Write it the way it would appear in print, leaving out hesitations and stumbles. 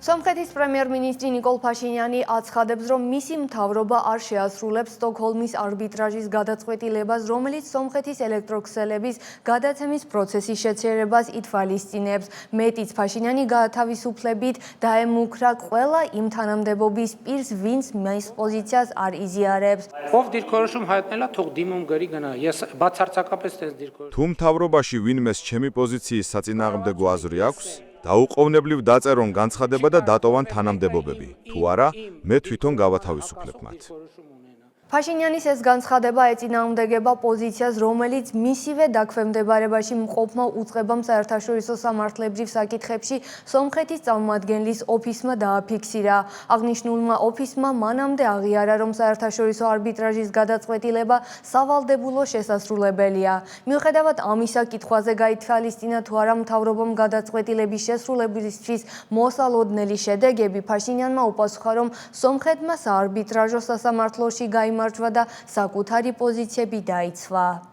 სომხეთის პრემიერ-მინისტრი ნიკოლ ფაშინიანი აცხადებს, რომ მისი მთავრობა არ შეასრულებს სტოკჰოლმის არბიტრაჟის გადაწყვეტილებას, რომელიც სომხეთის ელექტროქსელების გადაცემის პროცესის შეჩერებას ითვალისწინებს. მეტიც, ფაშინიანი გაათავისუფლებით დაემუქრა ყველა იმ თანამდებობის პირს, ვინც მის პოზიციას არ იზიარებს. თუ მთავრობაში ვინმეს ჩემი პოზიციის საწინააღმდეგო აზრი აქვს, დაუყოვნებლივ დაწერონ განცხადება და დატოვან თანამდებობები. თუ არა, მე თვითონ გავათავისუფლებ მათ. ფაშინიანის ეს განცხადება ეწინააღმდეგება პოზიციას, რომელიც მისივე დაქვემდებარებაში მყოფმა უწყებამ საერთაშორისო სამართლებრივ საკითხებში სომხეთის წარმომადგენლის ოფისმა დააფიქსირა. აღნიშნულმა ოფისმა მანამდე აღიარა, რომ საერთაშორისო არბიტრაჟის გადაწყვეტილება სავალდებულო შესასრულებელია. მიუხედავად ამისა, კითხვაზე გაითვალისწინა თუ არა მთავრობამ გადაწყვეტილების შესრულებისთვის მოსალოდნელი შედეგები, ფაშინიანმა უპასუხა, რომ სომხეთმა საარბიტრაჟო სასამართლოში გაიმარჯვა და საკუთარი პოზიციები დაიცვა.